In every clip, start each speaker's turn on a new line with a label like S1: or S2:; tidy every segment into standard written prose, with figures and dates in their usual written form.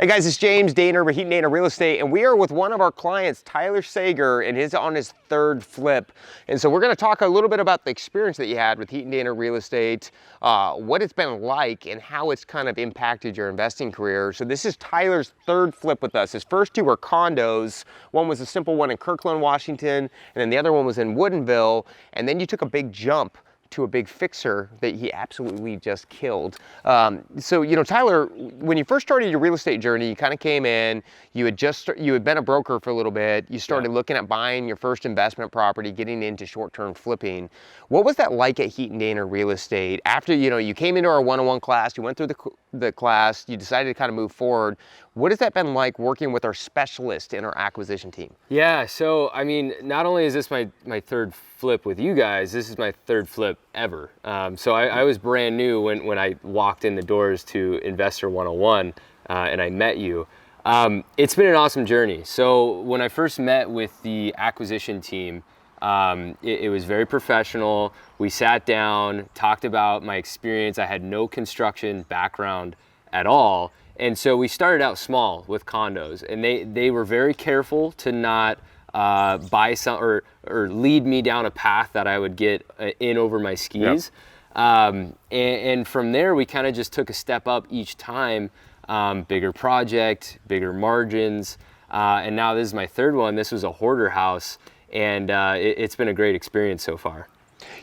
S1: Hey guys, it's James Dainard with Heaton Dainard Real Estate, and we are with one of our clients, Tyler Sager, and he's on his third flip. And so we're going to talk a little bit about the experience that you had with Heaton Dainard Real Estate, what it's been like, and how it's kind of impacted your investing career. So this is Tyler's third flip with us. His first two were condos. One was a simple one in Kirkland, Washington, and then the other one was in Woodinville. And then you took a big jump to a big fixer that he absolutely just killed. So, you know, Tyler, when you first started your real estate journey, you kind of came in, you had been a broker for a little bit, you started looking at buying your first investment property, getting into short-term flipping. What was that like at Heaton Dainard Real Estate? After, you know, you came into our one-on-one class, you went through the class, you decided to kind of move forward. What has that been like working with our specialist in our acquisition team?
S2: Yeah, so I mean, not only is this my third flip with you guys, this is my third flip ever. So I was brand new when I walked in the doors to Investor 101 and I met you. It's been an awesome journey. So when I first met with the acquisition team, it was very professional. We sat down, talked about my experience. I had no construction background at all. And so we started out small with condos, and they were very careful to not buy some or lead me down a path that I would get in over my skis. Yep. And from there, we kind of just took a step up each time, bigger project, bigger margins. And now this is my third one. This was a hoarder house, and it's been a great experience so far.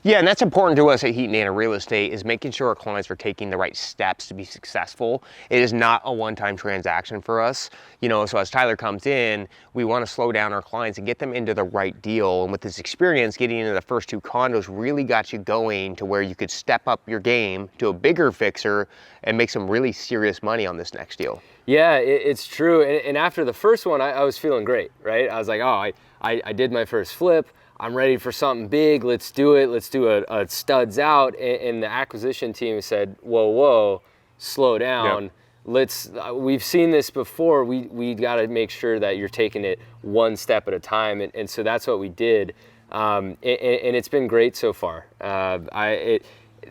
S1: Yeah, and that's important to us at Heaton Dainard Real Estate, is making sure our clients are taking the right steps to be successful. It is not a one-time transaction for us. You know, so as Tyler comes in, we want to slow down our clients and get them into the right deal. And with this experience, getting into the first two condos really got you going to where you could step up your game to a bigger fixer and make some really serious money on this next deal.
S2: Yeah, it's true. And after the first one, I was feeling great, right? I was like, oh, I did my first flip. I'm ready for something big. Let's do it. Let's do a studs out. And the acquisition team said, whoa, slow down. Yep. We've seen this before. We got to make sure that you're taking it one step at a time. And so that's what we did. And it's been great so far.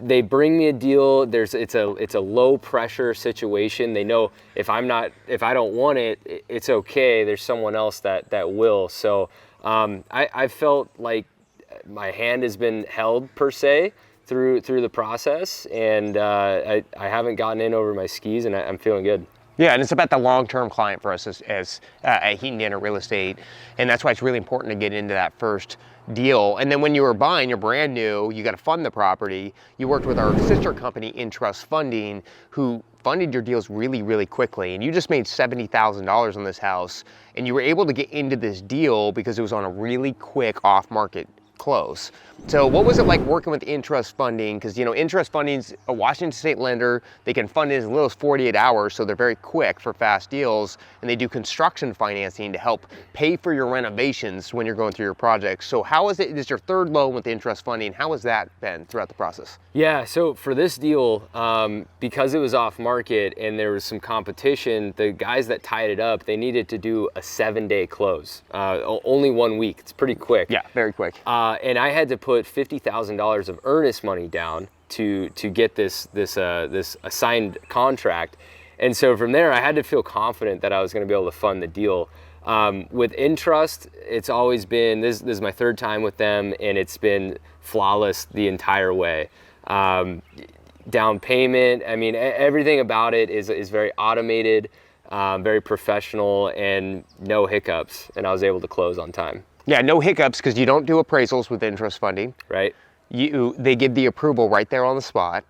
S2: They bring me a deal. It's a low pressure situation. They know if I don't want it, it's okay. There's someone else that will. So I felt like my hand has been held per se through the process, and I haven't gotten in over my skis, and I'm feeling good.
S1: Yeah, and it's about the long-term client for us as at Heaton Dainard Real Estate, and that's why it's really important to get into that first deal. And then when you were buying, you're brand new, you got to fund the property. You worked with our sister company, Intrust Funding, who funded your deals really, really quickly. And you just made $70,000 on this house, and you were able to get into this deal because it was on a really quick off-market close. So what was it like working with Intrust Funding? Because, you know, Intrust Funding's a Washington State lender. They can fund in as little as 48 hours, so they're very quick for fast deals, and they do construction financing to help pay for your renovations when you're going through your projects. So how is it? This is your third loan with Intrust Funding. How has that been throughout the process?
S2: Yeah, so for this deal, because it was off market and there was some competition, the guys that tied it up, they needed to do a 7-day close, only 1 week. It's pretty quick.
S1: Yeah, very quick.
S2: And I had to put $50,000 of earnest money down to get this assigned contract. And so from there, I had to feel confident that I was going to be able to fund the deal. With Intrust, it's always been, this is my third time with them, and it's been flawless the entire way. Down payment, I mean, everything about it is very automated, very professional, and no hiccups, and I was able to close on time.
S1: Yeah, no hiccups, because you don't do appraisals with Intrust Funding.
S2: Right.
S1: They give the approval right there on the spot.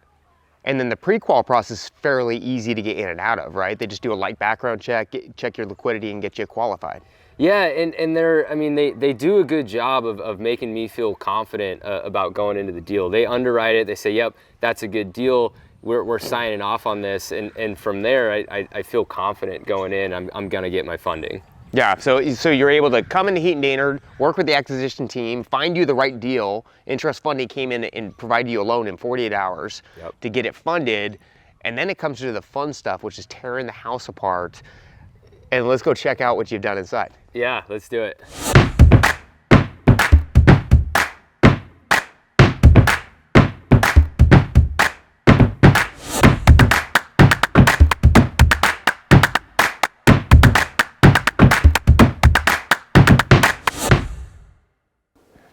S1: And then the pre-qual process is fairly easy to get in and out of, right? They just do a light background check, check your liquidity, and get you qualified.
S2: Yeah, and they do a good job of making me feel confident about going into the deal. They underwrite it. They say, yep, that's a good deal. We're signing off on this. And from there, I feel confident going in. I'm going to get my funding.
S1: Yeah, so you're able to come into Heaton Dainard, work with the acquisition team, find you the right deal. Intrust Funding came in and provided you a loan in 48 hours to get it funded. And then it comes to the fun stuff, which is tearing the house apart. And let's go check out what you've done inside.
S2: Yeah, let's do it.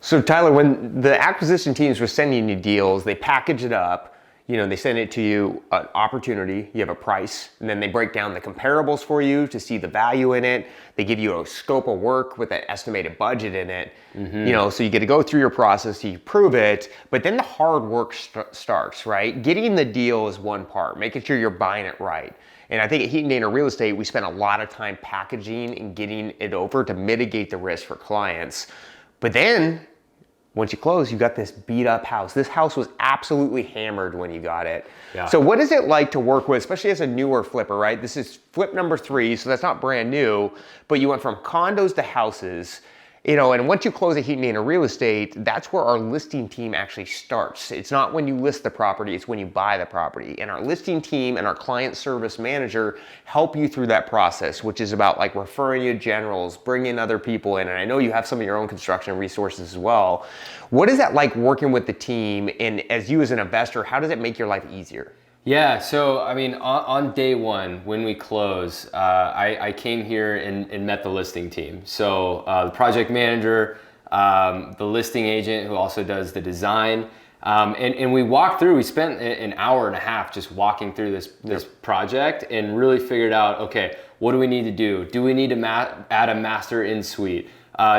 S1: So Tyler, when the acquisition teams were sending you deals, they package it up, they send it to you, an opportunity, you have a price, and then they break down the comparables for you to see the value in it. They give you a scope of work with an estimated budget in it, so you get to go through your process, you prove it, but then the hard work starts, right? Getting the deal is one part, making sure you're buying it right. And I think at Heaton Dainard Real Estate, we spend a lot of time packaging and getting it over to mitigate the risk for clients. But then, once you close, you got this beat up house. This house was absolutely hammered when you got it.
S2: Yeah.
S1: So what is it like to work with, especially as a newer flipper, right? This is flip number 3, so that's not brand new, but you went from condos to houses. And once you close a Heaton Dainard Real Estate, that's where our listing team actually starts. It's not when you list the property, it's when you buy the property. And our listing team and our client service manager help you through that process, which is about like referring you generals, bringing other people in. And I know you have some of your own construction resources as well. What is that like working with the team? And as you as an investor, how does it make your life easier?
S2: Yeah, so I mean, on day one, when we close, I came here and met the listing team. So the project manager, the listing agent who also does the design, and we walked through, we spent an hour and a half just walking through this project and really figured out, okay, what do we need to do? Do we need to add a master in-suite?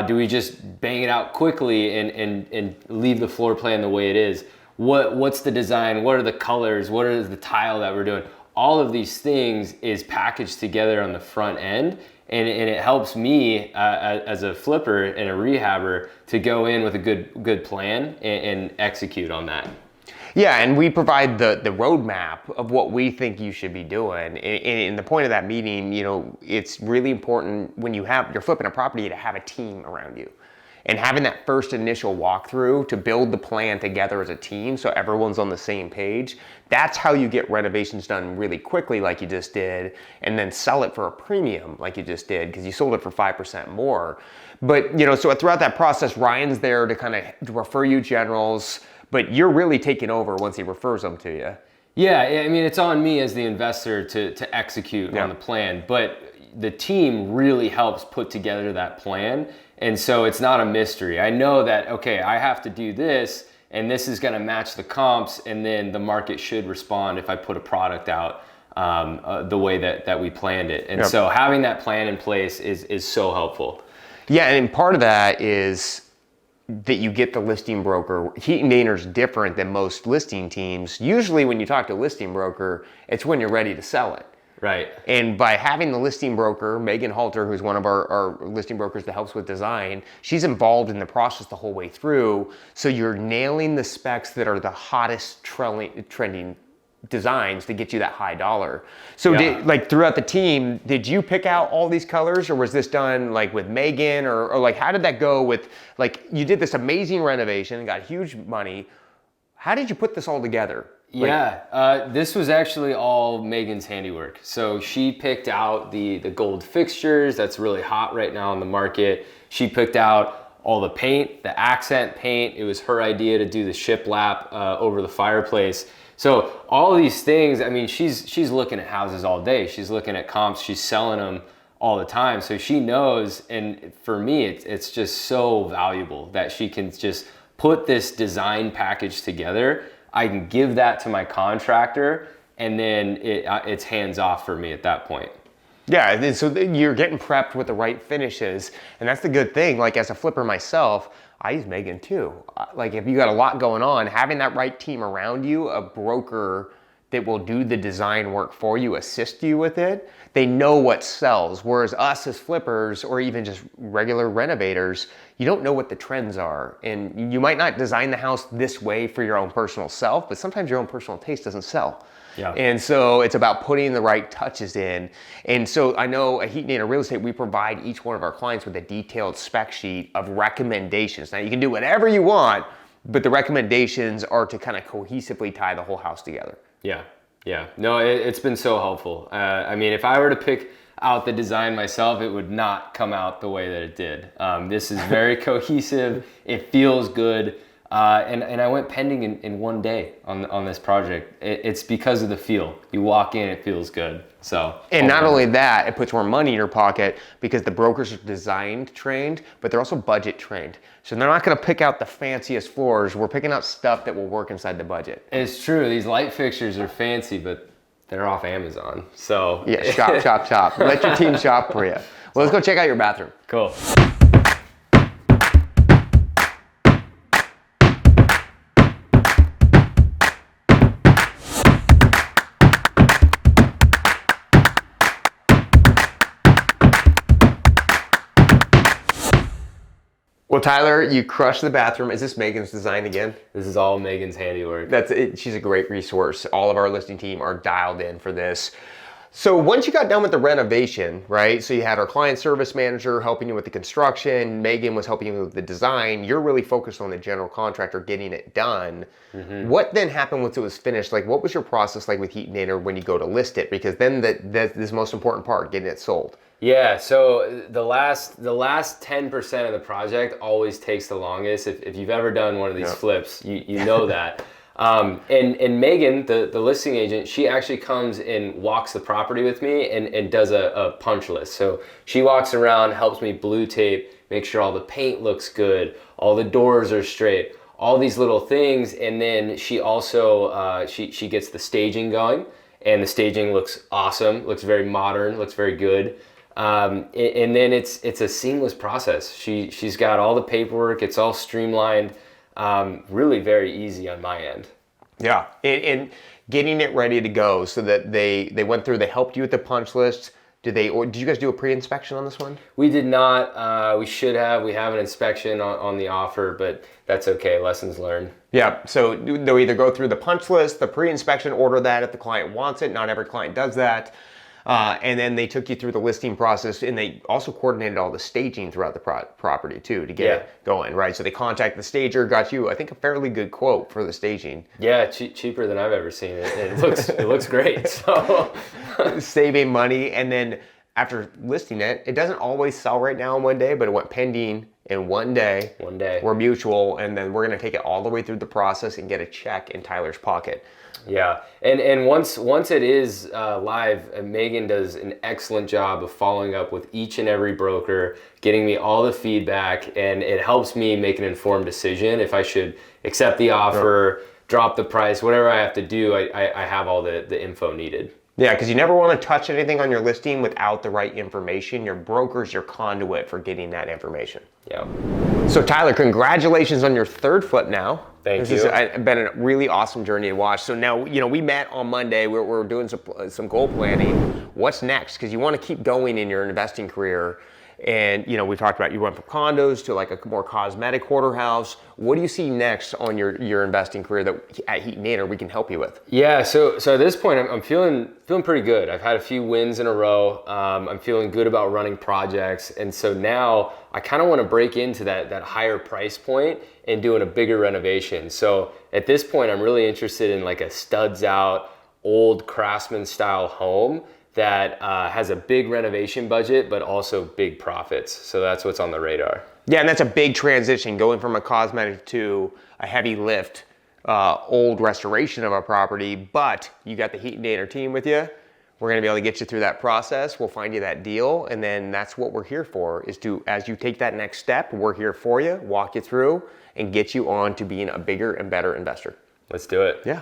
S2: Do we just bang it out quickly and leave the floor plan the way it is? What's the design? What are the colors? What is the tile that we're doing? All of these things is packaged together on the front end, and it helps me as a flipper and a rehabber to go in with a good plan and execute on that.
S1: Yeah, and we provide the roadmap of what we think you should be doing. And the point of that meeting, it's really important when you're flipping a property to have a team around you. And having that first initial walkthrough to build the plan together as a team so everyone's on the same page, that's how you get renovations done really quickly like you just did, and then sell it for a premium like you just did because you sold it for 5% more. But, so throughout that process, Ryan's there to kind of refer you generals, but you're really taking over once he refers them to you.
S2: Yeah, I mean, it's on me as the investor to execute on the plan, but the team really helps put together that plan. And so it's not a mystery. I know that, okay, I have to do this, and this is gonna match the comps, and then the market should respond if I put a product out the way that we planned it. And so having that plan in place is so helpful.
S1: Yeah, and part of that is that you get the listing broker. Heaton Dainard's different than most listing teams. Usually when you talk to a listing broker, it's when you're ready to sell it.
S2: Right.
S1: And by having the listing broker, Megan Halter, who's one of our listing brokers that helps with design, she's involved in the process the whole way through. So you're nailing the specs that are the hottest trending designs to get you that high dollar. So throughout the team, did you pick out all these colors, or was this done like with Megan, or like how did that go with, like you did this amazing renovation, got huge money. How did you put this all together?
S2: This was actually all Megan's handiwork. So she picked out the gold fixtures that's really hot right now in the market. She picked out all the paint, the accent paint. It was her idea to do the shiplap over the fireplace. So all of these things, I mean, she's looking at houses all day. She's looking at comps. She's selling them all the time. So she knows, and for me, it's just so valuable that she can just put this design package together. I can give that to my contractor, and then it's hands off for me at that point.
S1: Yeah, and so you're getting prepped with the right finishes, and that's the good thing. Like as a flipper myself, I use Megan too. Like if you got a lot going on, having that right team around you, a broker that will do the design work for you, assist you with it, they know what sells. Whereas us as flippers, or even just regular renovators, you don't know what the trends are. And you might not design the house this way for your own personal self, but sometimes your own personal taste doesn't sell.
S2: Yeah.
S1: And so it's about putting the right touches in. And so I know at Heaton Dainard Real Estate, we provide each one of our clients with a detailed spec sheet of recommendations. Now you can do whatever you want, but the recommendations are to kind of cohesively tie the whole house together.
S2: Yeah. No, it's been so helpful. I mean, if I were to pick out the design myself, it would not come out the way that it did. This is very cohesive. It feels good. And I went pending in 1 day on this project. It's because of the feel. You walk in, it feels good. So.
S1: And not only that, it puts more money in your pocket because the brokers are designed trained, but they're also budget trained. So they're not going to pick out the fanciest floors. We're picking out stuff that will work inside the budget.
S2: It's true. These light fixtures are fancy, but they're off Amazon. So.
S1: Yeah, shop, shop, shop. Let your team shop for you. Well, let's go check out your bathroom.
S2: Cool.
S1: Well, Tyler, you crushed the bathroom. Is this Megan's design again?
S2: This is all Megan's handiwork.
S1: That's it. She's a great resource. All of our listing team are dialed in for this. So once you got done with the renovation, right? So you had our client service manager helping you with the construction. Megan was helping you with the design. You're really focused on the general contractor getting it done. What then happened once it was finished? Like, what was your process like with Heaton Dainard when you go to list it? Because then that's the most important part, getting it sold.
S2: Yeah, so the last 10% of the project always takes the longest. If you've ever done one of these flips, you know that. And Megan, the listing agent, she actually comes and walks the property with me and does a punch list. So she walks around, helps me blue tape, make sure all the paint looks good, all the doors are straight, all these little things. And then she also, she gets the staging going, and the staging looks awesome, looks very modern, looks very good. And then it's a seamless process. She's got all the paperwork, it's all streamlined. Really very easy on my end.
S1: Yeah, and getting it ready to go so that they went through, they helped you with the punch list. Or did you guys do a pre-inspection on this one?
S2: We did not. We should have. We have an inspection on the offer, but that's okay. Lessons learned. Yeah,
S1: so they'll either go through the punch list, the pre-inspection, order that if the client wants it. Not every client does that. And then they took you through the listing process, and they also coordinated all the staging throughout the property too to get it going, right? So they contacted the stager, got you, I think, a fairly good quote for the staging.
S2: Yeah, cheaper than I've ever seen it. It looks great. So
S1: saving money, and then after listing it, it doesn't always sell right now in 1 day, but it went pending in 1 day.
S2: 1 day.
S1: We're mutual, and then we're gonna take it all the way through the process and get a check in Tyler's pocket.
S2: Yeah, and once it is live, Megan does an excellent job of following up with each and every broker, getting me all the feedback, and it helps me make an informed decision if I should accept the offer, drop the price, whatever I have to do. I have all the info needed.
S1: Yeah, because you never want to touch anything on your listing without the right information. Your broker's your conduit for getting that information.
S2: Yeah.
S1: So Tyler, congratulations on your third flip now.
S2: Thank you.
S1: This has been a really awesome journey to watch. So now, we met on Monday. We're doing some goal planning. What's next? Because you want to keep going in your investing career. And, we talked about you went from condos to like a more cosmetic hoarder house. What do you see next on your investing career that at Heaton Dainard we can help you with?
S2: Yeah, so at this point, I'm feeling pretty good. I've had a few wins in a row. I'm feeling good about running projects. And so now I kind of want to break into that higher price point and doing a bigger renovation. So at this point, I'm really interested in like a studs out, old craftsman style home that has a big renovation budget, but also big profits. So that's what's on the radar.
S1: Yeah, and that's a big transition, going from a cosmetic to a heavy lift, old restoration of a property, but you got the Heaton Dainard team with you. We're gonna be able to get you through that process. We'll find you that deal, and then that's what we're here for, is to, as you take that next step, we're here for you, walk you through, and get you on to being a bigger and better investor.
S2: Let's do it.
S1: Yeah.